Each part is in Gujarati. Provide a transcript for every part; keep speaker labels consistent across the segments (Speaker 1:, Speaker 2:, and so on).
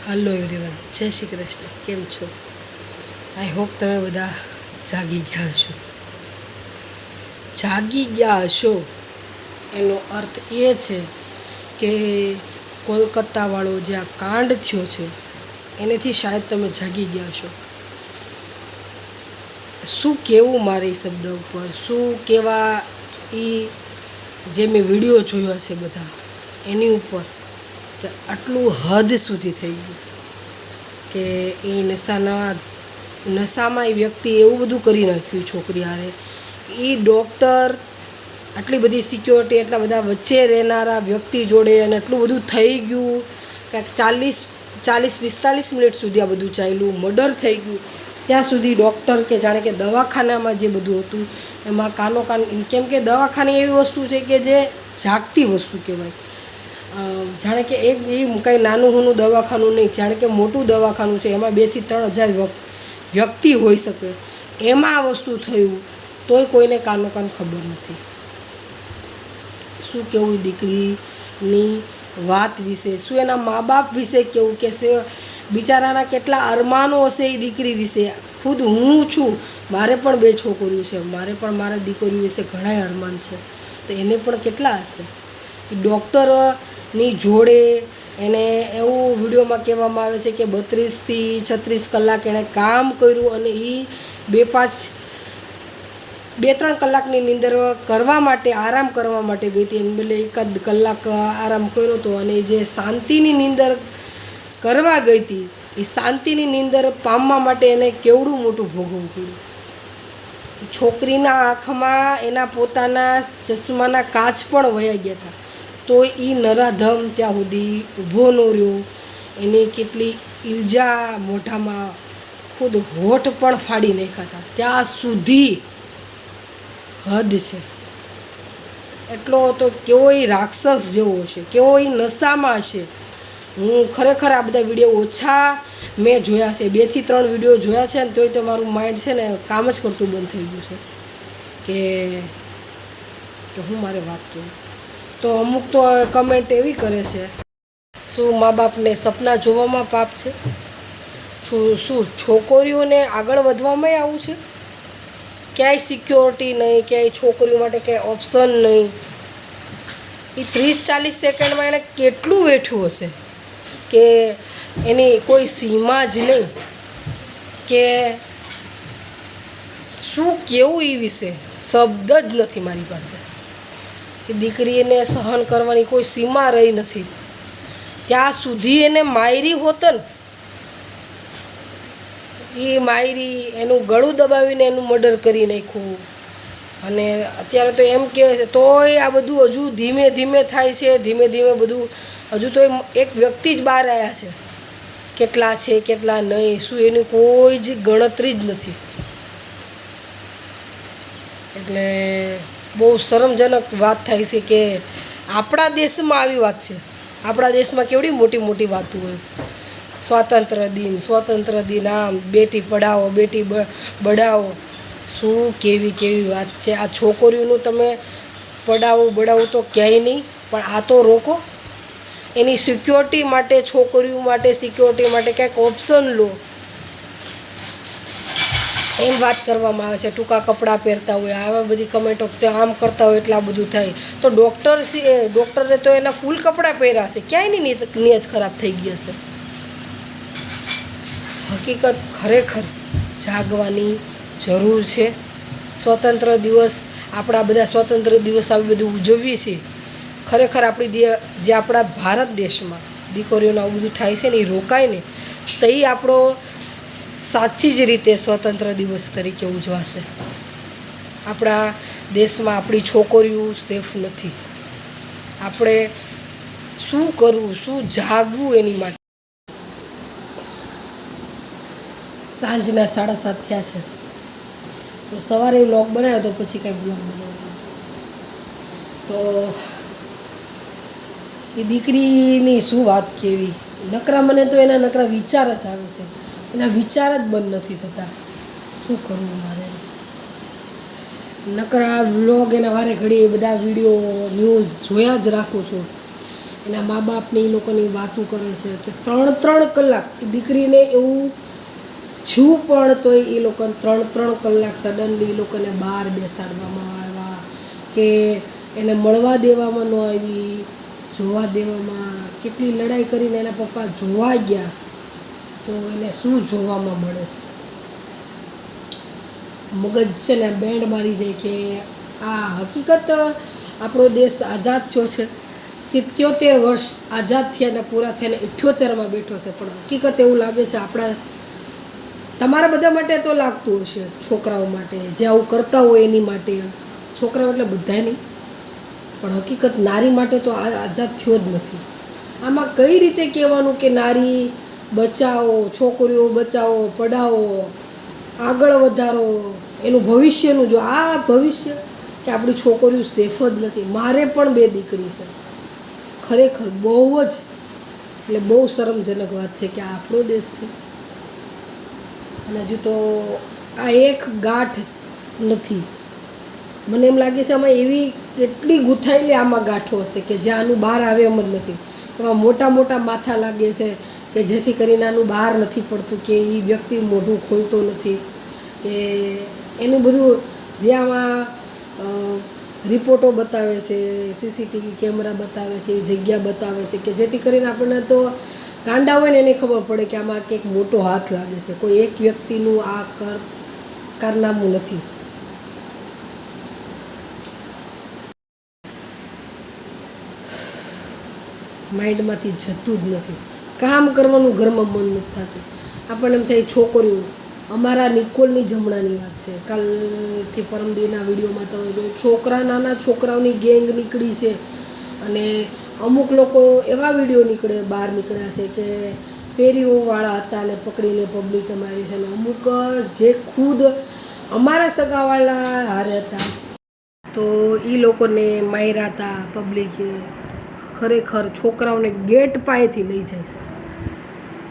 Speaker 1: હલો એવરીવન, જય શ્રી કૃષ્ણ. કેમ છો? આઈ હોપ તમે બધા જાગી ગયા હશો. જાગી ગયા હશો એનો અર્થ એ છે કે કોલકાતાવાળો જે આ કાંડ થયો છે એનેથી શાયદ તમે જાગી ગયા છો. શું કહેવું મારે એ શબ્દ ઉપર, શું કહેવા એ જે મેં વિડીયો જોયા છે બધા એની ઉપર, કે આટલું હદ સુધી થઈ ગયું કે એ નશામાં એ વ્યક્તિ એવું બધું કરી નાખ્યું છોકરી હારે. એ ડૉક્ટર આટલી બધી સિક્યોરિટી, એટલા બધા વચ્ચે રહેનારા વ્યક્તિ જોડે, અને એટલું બધું થઈ ગયું કાંઈક 40-45 મિનિટ સુધી આ બધું ચાલ્યું, મર્ડર થઈ ગયું. ત્યાં સુધી ડૉક્ટર કે જાણે કે દવાખાનામાં જે બધું હતું એમાં કાનો કાન, કેમ કે દવાખાની એવી વસ્તુ છે કે જે જાગતી વસ્તુ કહેવાય. જાણે કે એક એ કંઈ નાનું નાનું દવાખાનું નહીં, જાણે કે મોટું દવાખાનું છે, એમાં 2 થી 3 હજાર વ્યક્તિ હોઈ શકે. એમાં આ વસ્તુ થયું તોય કોઈને કાનો કાન ખબર નથી. શું કહેવું દીકરીની વાત વિશે, શું એના મા બાપ વિશે કેવું કે બિચારાના કેટલા અરમાનો હશે એ દીકરી વિશે. ખુદ હું છું, મારે પણ 2 છોકરીઓ છે, મારે પણ મારા દીકરીઓ વિશે ઘણાય અરમાન છે, તો એને પણ કેટલા હશે. એ ડૉક્ટરની જોડે એને એવું વિડીયોમાં કહેવામાં આવે છે કે 32 થી 36 કલાક એણે કામ કર્યું, અને એ 2-3 કલાકની નીંદર કરવા માટે, આરામ કરવા માટે ગઈ હતી. એને બદલે 1 કલાક આરામ કર્યો હતો. અને જે શાંતિની નીંદર કરવા ગઈ હતી, એ શાંતિની નીંદર પામવા માટે એને કેવડું મોટું ભોગવવું પડ્યું. છોકરીના આંખમાં એના પોતાના ચશ્માના કાચ પણ વયા ગયા હતા, તો એ નરાધમ ત્યાં સુધી ઊભો ન રહ્યો. એની કેટલી ઈર્જા મોઢામાં, ખુદ હોઠ પણ ફાડી નાખ્યા હતા. ત્યાં સુધી હદ છે. એટલો તો કેવોય રાક્ષસ જેવો હશે, કેવોય નશામાં હશે. હું ખરેખર આ બધા વિડીયો ઓછા મેં જોયા છે, 2 થી 3 વિડીયો જોયા છે ને તોય તમારું માઇન્ડ છે ને કામ જ કરતું બંધ થઈ ગયું છે કે હું મારે વાત કરું. તો અમુક તો કમેન્ટ એવી કરે છે, શું મા બાપને સપના જોવામાં પાપ છે? શું છોકરીઓને આગળ વધવામાં આવું છે? ક્યાંય સિક્યોરિટી નહીં, ક્યાંય છોકરીઓ માટે ક્યાંય ઓપ્શન નહીં. એ 30-40 સેકન્ડમાં એણે કેટલું વેઠ્યું હશે કે એની કોઈ સીમા જ નહીં. કે શું કેવું એ વિશે શબ્દ જ નથી મારી પાસે. એ દીકરીને સહન કરવાની કોઈ સીમા રહી નથી. ત્યાં સુધી એને માયરી હોત ને, એ માયરી, એનું ગળું દબાવીને એનું મર્ડર કરી નાખ્યું. અને અત્યારે તો એમ કહેવાય છે તોય આ બધું હજુ ધીમે ધીમે થાય છે, ધીમે ધીમે બધું હજુ તો એક વ્યક્તિ જ બહાર આવ્યા છે. કેટલા છે કેટલા નહીં, શું એની કોઈ જ ગણતરી જ નથી. એટલે બહુ શરમજનક વાત થાય છે કે આપણા દેશમાં આવી વાત છે. આપણા દેશમાં કેવડી મોટી મોટી વાતો હોય, સ્વાતંત્ર્ય દિન, આમ બેટી પઢાઓ બેટી બઢાઓ. શું કેવી વાત છે. આ છોકરીઓનું તમે બઢાવું તો ક્યાંય નહીં, પણ આ તો રોકો. એની સિક્યોરિટી માટે, છોકરીઓ માટે સિક્યોરિટી માટે કંઈક ઓપ્શન લો, એમ વાત કરવામાં આવે છે. ટૂંકા કપડાં પહેરતા હોય, આવા બધી કમેન્ટો, આમ કરતા હોય એટલે આ બધું થાય. તો ડૉક્ટરે તો એના ફૂલ કપડાં પહેર્યા હશે, ક્યાંયની નિયત ખરાબ થઈ ગઈ હશે. હકીકત ખરેખર જાગવાની જરૂર છે. સ્વતંત્ર દિવસ, આપણા બધા સ્વતંત્ર દિવસ આવી બધું ઉજવીએ છીએ. ખરેખર જે આપણા ભારત દેશમાં દીકરીઓને આવું બધું થાય છે ને, એ રોકાય ને તો એ આપણો સાચી જ રીતે સ્વતંત્ર દિવસ તરીકે ઉજવાશે. આપણા દેશમાં આપણી છોકરીઓ સેફ નથી. આપણે શું કરવું, શું જાગવું એની માટે. સાંજના 7:30 થયા છે, તો સવારે વ્લોગ બનાવ્યો તો પછી કાંઈ વ્લોગ બનાવ્યો. તો એ દીકરીની શું વાત કેવી, નકરા મને તો એના નકરા વિચાર જ આવે છે. એના વિચાર જ બંધ નથી થતા. શું કરવું મારે? નકરા વ્લોગ એના વારે ઘડી બધા વિડીયો ન્યૂઝ જોયા જ રાખું છું. એના મા બાપની એ લોકોની વાતો કરે છે કે 3 કલાક દીકરીને એવું થયું પણ તોય એ લોકોને 3 કલાક સડનલી એ લોકોને બહાર બેસાડવામાં આવ્યા કે એને મળવા દેવામાં ન આવી, જોવા દેવામાં. કેટલી લડાઈ કરીને એના પપ્પા જોવા ગયા તો એને શું જોવામાં મળે છે. મગજ છે ને બેન્ડ મારી જાય કે આ હકીકત આપણો દેશ આઝાદ થયો છે, 77 વર્ષ આઝાદ થયા ને પૂરા થયા ને 78માં બેઠો છે, પણ હકીકત એવું લાગે છે આપણા તમારા બધા માટે તો લાગતું હશે, છોકરાઓ માટે જે આવું કરતા હોય એની માટે, છોકરાઓ એટલે બધા નહીં, પણ હકીકત નારી માટે તો આઝાદ થયો જ નથી. આમાં કઈ રીતે કહેવાનું કે નારી બચાવો, છોકરીઓ બચાવો, પઢાવો, આગળ વધારો, એનું ભવિષ્યનું જો આ ભવિષ્ય કે આપણી છોકરીઓ સેફ જ નથી. મારે પણ 2 દીકરી છે. ખરેખર બહુ જ એટલે બહુ શરમજનક વાત છે કે આ આપણો દેશ છે અને હજુ તો આ એક ગાંઠ નથી. મને એમ લાગે છે આમાં એવી કેટલી ગૂંથાયેલી આમાં ગાંઠો હશે કે જે આનું બહાર આવે એમ જ નથી. એમાં મોટા મોટા માથા લાગે છે કે જેથી કરીને આનું બહાર નથી પડતું, કે એ વ્યક્તિ મોઢું ખોલતો નથી, કે એનું બધું જે આમાં રિપોર્ટો બતાવે છે, સીસીટીવી કેમેરા બતાવે છે, એવી જગ્યા બતાવે છે કે જેથી કરીને આપણને તો ગાંડા હોય ને એને ખબર પડે કે આમાં કંઈક મોટો હાથ લાગે છે. કોઈ એક વ્યક્તિનું આ કારનામું નથી. માઇન્ડમાંથી જતું જ નથી. કામ કરવાનું ઘરમાં મન નથી થતું. આપણને એમ થાય છોકરીઓ, અમારા નિકોલની જમણાની વાત છે, કાલથી પરમદીના વિડીયોમાં તમે જો નાના છોકરાઓની ગેંગ નીકળી છે અને અમુક લોકો એવા વિડીયો બહાર નીકળ્યા છે કે ફેરીઓવાળા હતા અને પકડીને પબ્લિકે મારી છે, અને અમુક જે ખુદ અમારા સગાવાળા હારે હતા તો એ લોકોને માર્યા હતા પબ્લિકે. ખરેખર છોકરાઓને ગેટ પાસેથી લઈ જાય છે.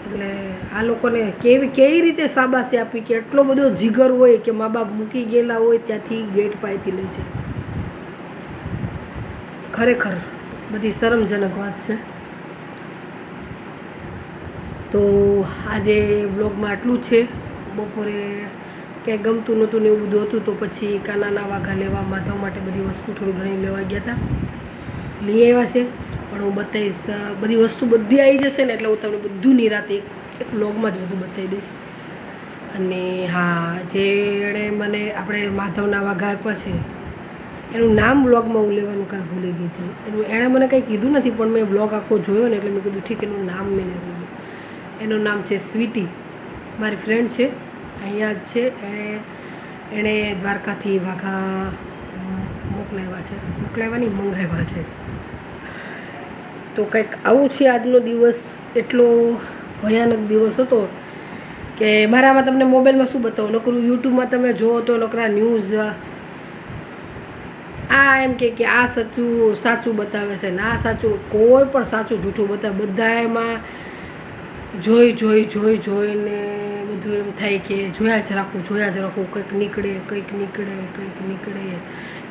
Speaker 1: એટલે આ લોકોને કેવી રીતે શાબાશી આપી કે એટલો બધો જીગર હોય કે મા બાપ મૂકી ગયેલા હોય ત્યાંથી ગેટ પાસેથી લઈ જાય. ખરેખર બધી શરમજનક વાત છે. તો આજે બ્લોગમાં આટલું છે. બપોરે ક્યાંય ગમતું નહોતું ને એવું બધું હતું તો પછી કાનાના વાઘા લેવા માધવ માટે બધી વસ્તુ થોડી ઘણી લેવા ગયા હતા, લઈ આવ્યા છે. પણ હું બતાવીશ, બધી વસ્તુ બધી આવી જશે ને એટલે હું તમને બધું નિરાતે એક બ્લોગમાં જ બધું બતાવી દઈશ. અને હા, જે એણે મને આપણે માધવના વાઘા આપ્યા છે એનું નામ બ્લોગમાં હું લેવાનું કાંઈ ભૂલી ગઈ હતી. એણે મને કંઈ કીધું નથી પણ મેં બ્લોગ આખો જોયો ને એટલે મેં કીધું ઠીક એનું નામ મેં લીધું. એનું નામ છે સ્વીટી, મારી ફ્રેન્ડ છે, અહીંયા જ છે. એણે દ્વારકાથી વાઘા મંગાવ્યા છે. તો કંઈક આવું છે આજનો દિવસ. એટલો ભયાનક દિવસ હતો કે મારામાં તમને મોબાઈલમાં શું બતાવું, નકરું યુટ્યુબમાં તમે જુઓ તો નકરા ન્યૂઝ આ એમ કે આ સાચું બતાવે છે ને આ સાચું, કોઈ પણ સાચું જૂઠું બતાવે. બધા એમાં જોઈને બધું એમ થાય કે જોયા જ રાખું, કંઈક નીકળે.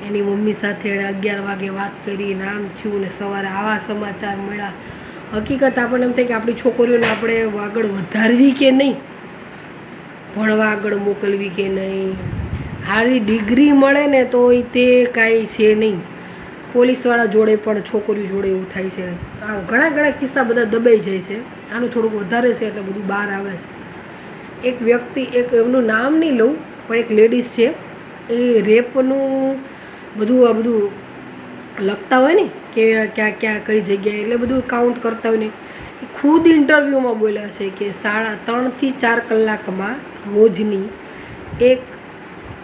Speaker 1: એની મમ્મી સાથે 11 વાગે વાત કરી, નામ થયું ને સવારે આવા સમાચાર મળ્યા. હકીકત આપણને એમ થાય કે આપણી છોકરીઓને આપણે આગળ વધારવી કે નહીં, ભણવા આગળ મોકલવી કે નહીં. હારી ડિગ્રી મળે ને તો તે કાંઈ છે નહીં. પોલીસવાળા જોડે પણ છોકરીઓ જોડે એવું થાય છે. ઘણા કિસ્સા બધા દબાઈ જાય છે. આનું થોડુંક વધારે છે એટલે બધું બહાર આવે છે. એક વ્યક્તિ, એમનું નામ નહીં લઉં, પણ એક લેડીઝ છે, એ રેપનું બધું લખતા હોય ને કે ક્યાં કઈ જગ્યાએ, એટલે બધું કાઉન્ટ કરતા હોય ને, ખુદ ઇન્ટરવ્યૂમાં બોલ્યા છે કે 3 થી 4 કલાકમાં રોજની એક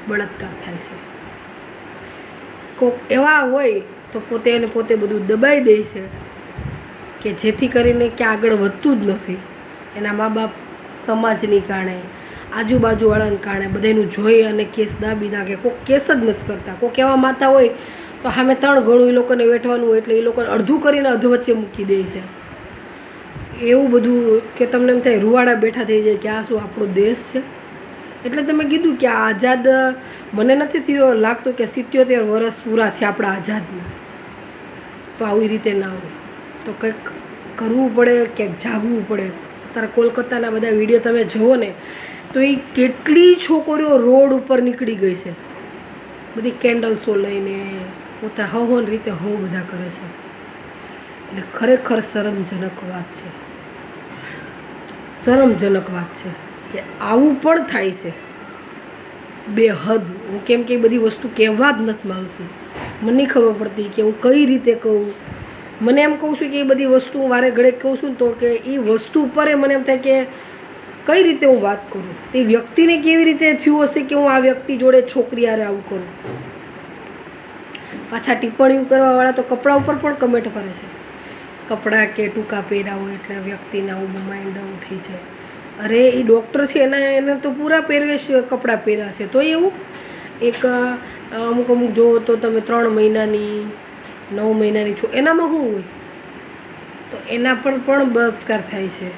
Speaker 1: બળાત્કાર થાય છે. કોઈક એવા હોય તો પોતે બધું દબાઈ દે છે કે જેથી કરીને કે આગળ વધતું જ નથી. એના મા બાપ, સમાજની કારણે, આજુબાજુવાળાને કારણે બધાનું જોઈ અને કેસ દાબી નાખે. કોઈક કેસ જ નથી કરતા. કોઈક એવા માતા હોય તો સામે 3 ગણું એ લોકોને વેઠવાનું હોય એટલે એ લોકોને અડધું કરીને અધવચ્ચે મૂકી દે છે. એવું બધું કે તમને એમ થાય રૂવાડા બેઠા થઈ જાય કે આ શું આપણો દેશ છે. એટલે તમે કીધું કે આ આઝાદ મને નથી લાગતું કે 77 વર્ષ પૂરા થયા આપણા આઝાદના, તો આવી રીતે ના હોય. તો કંઈક કરવું પડે, ક્યાંક જાગવું પડે. અત્યારે કોલકાતાના બધા વિડીયો તમે જુઓ ને તો એ કેટલી છોકરીઓ રોડ ઉપર નીકળી ગઈ છે, બધી કેન્ડલ્સો લઈને પોતા હવન રીતે બધા કરે છે. એટલે ખરેખર શરમજનક વાત છે, શરમજનક વાત છે કે આવું પણ થાય છે. બેહદ હું કેમ કે બધી વસ્તુ કહેવા જ નથી માંગતી, મને નહીં ખબર પડતી કે હું કઈ રીતે કહું. મને એમ કહું છું કે એ બધી વસ્તુ વારે ઘડે કહું છું ને તો કે એ વસ્તુ પર મને એમ થાય કે કઈ રીતે હું વાત કરું, એ વ્યક્તિને કેવી રીતે થયું હશે કે હું આ વ્યક્તિ જોડે છોકરી હારે આવું કરું. પાછા ટિપ્પણીઓ કરવાવાળા તો કપડા ઉપર પણ કમેન્ટ કરે છે, કપડાં કે ટૂંકા પહેર્યા હોય એટલે વ્યક્તિને આવું માઇન્ડ ડાઉન થઈ જાય. અરે એ ડૉક્ટર છે એને તો પૂરા પહેરવેશ કપડાં પહેર્યા છે, તો એવું એક અમુક જુઓ તો તમે 3 મહિનાની 9 મહિનાની છો એનામાં શું હોય, તો એના પર પણ બળાત્કાર થાય છે.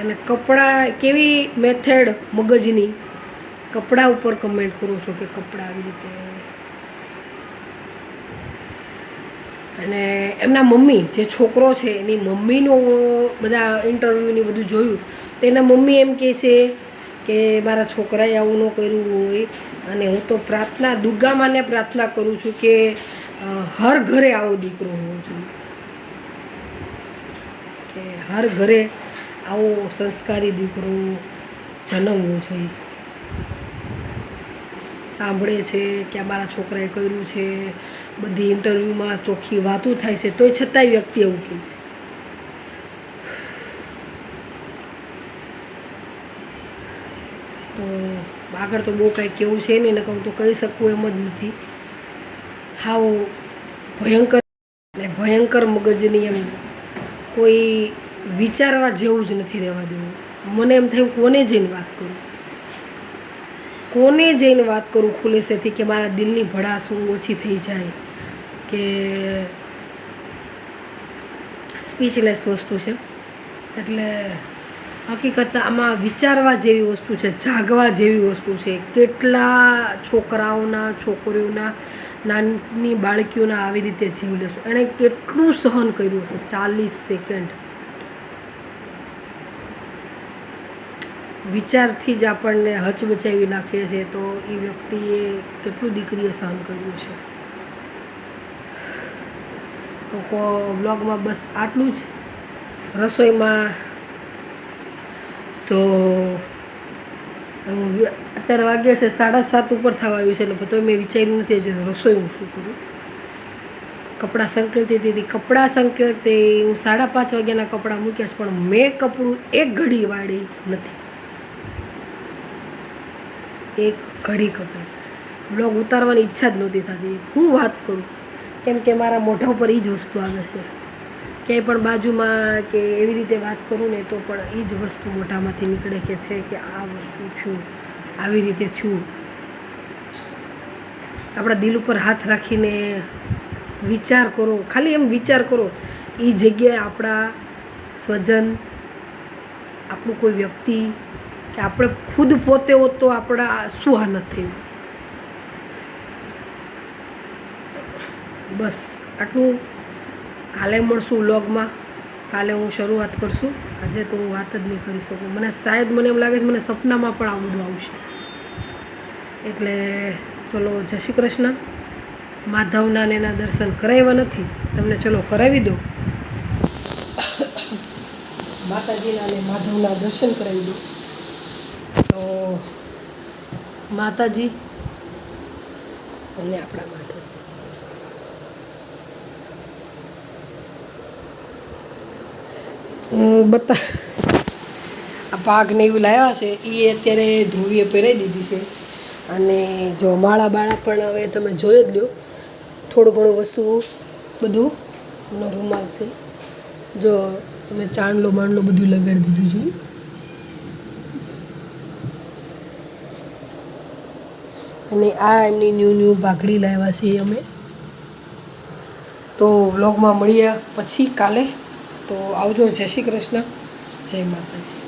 Speaker 1: અને કપડાં કેવી મેથડ મગજની કપડાં ઉપર કમેન્ટ કરો છો કે કપડાં આવી રીતે. અને એમના મમ્મી જે છોકરો છે એની મમ્મીનો બધા ઇન્ટરવ્યૂની બધું જોયું તો એના મમ્મી એમ કહે છે કે મારા છોકરાએ આવું ન કર્યું હોય, અને હું તો દુર્ગામાને પ્રાર્થના કરું છું કે હર ઘરે આવો દીકરો હોવો જોઈએ, કે હર ઘરે આવો સંસ્કારી દીકરો જન્મવો જોઈએ. સાંભળે છે કે મારા છોકરાએ કર્યું છે, બધી ઇન્ટરવ્યૂમાં ચોખ્ખી વાતો થાય છે, તોય છતાંય વ્યક્તિ એવું કહે છે. તો આગળ તો બહુ કાંઈ કેવું છે નહીં, નકર હું તો કહી શકું એમ જ નથી. હાવ ભયંકર ને ભયંકર મગજની એમ કોઈ વિચારવા જેવું જ નથી રહેવા દેવું. મને એમ થયું કોને જઈને વાત કરું ખુલેસેથી કે મારા દિલની ભડાસ ઓછી થઈ જાય, કે સ્પીચલેસ વસ્તુ છે. એટલે હકીકત આમાં વિચારવા જેવી વસ્તુ છે, જાગવા જેવી વસ્તુ છે. કેટલા છોકરાઓના છોકરીઓના નાની બાળકીઓના આવી રીતે જીવ લેશો, એણે કેટલું સહન કર્યું હશે. 40 સેકન્ડ વિચારથી જ આપણને હચમચાવી નાખે છે, તો એ વ્યક્તિએ કેટલું દીકરીએ સહન કર્યું છે. તો બ્લોગમાં બસ આટલું જ. રસોઈમાં તો અત્યારે વાગ્યા છે 7:30 ઉપર થવા આવ્યું છે, એટલે તો મેં વિચાર્યું નથી જે રસોઈ હું શું કરું. કપડાં સંકેલતી હતી, કપડાં સંકેલતી હું 5:30 વાગ્યાના કપડાં મૂક્યા છે, પણ મેં કપડું એક ઘડી વાળી નથી, એક ઘડી કપડું. બ્લોગ ઉતારવાની ઈચ્છા જ નહોતી થતી. હું વાત કરું કેમ કે મારા મોઢા ઉપર એ જ વસ્તુ આવે છે. ક્યાંય પણ બાજુમાં કે એવી રીતે વાત કરું ને તો પણ એ જ વસ્તુ મોઢામાંથી નીકળે કે છે કે આ વસ્તુ થયું, આવી રીતે થયું. આપણા દિલ ઉપર હાથ રાખીને વિચાર કરો, ખાલી એમ વિચાર કરો, એ જગ્યાએ આપણા સ્વજન, આપણું કોઈ વ્યક્તિ કે આપણે ખુદ પોતે હોત તો આપણા શું હાલત થઈ. બસ આટલું. કાલે મળશું વ્લોગમાં, કાલે હું શરૂઆત કરશું. આજે તો હું વાત જ નહીં કરી શકું. મને શાયદ મને એમ લાગે છે મને સપનામાં પણ આ બધું આવશે. એટલે ચલો, જય શ્રી કૃષ્ણ. માધવના એના દર્શન કરાવ્યા નથી તમને, ચલો કરાવી દો. માતાજીના અને માધવના દર્શન કરાવી દો. તો માતાજી અને આપણા માધવ આ પાઘને એવું લાવ્યા છે, એ અત્યારે ધ્રુવીએ પહેરાવી દીધી છે. અને જો માળા બાળા પણ હવે તમે જોઈ જ લો, થોડું ઘણું વસ્તુ બધું એમનો રૂમાલ છે. જો તમે ચાંદલો માંડલો બધું લગાડી દીધું છે. અને આ એમની ન્યૂ ભાગડી લાવ્યા છે અમે. તો વ્લોગમાં મળીએ પછી કાલે. તો આવજો. જય શ્રી કૃષ્ણ, જય માતાજી.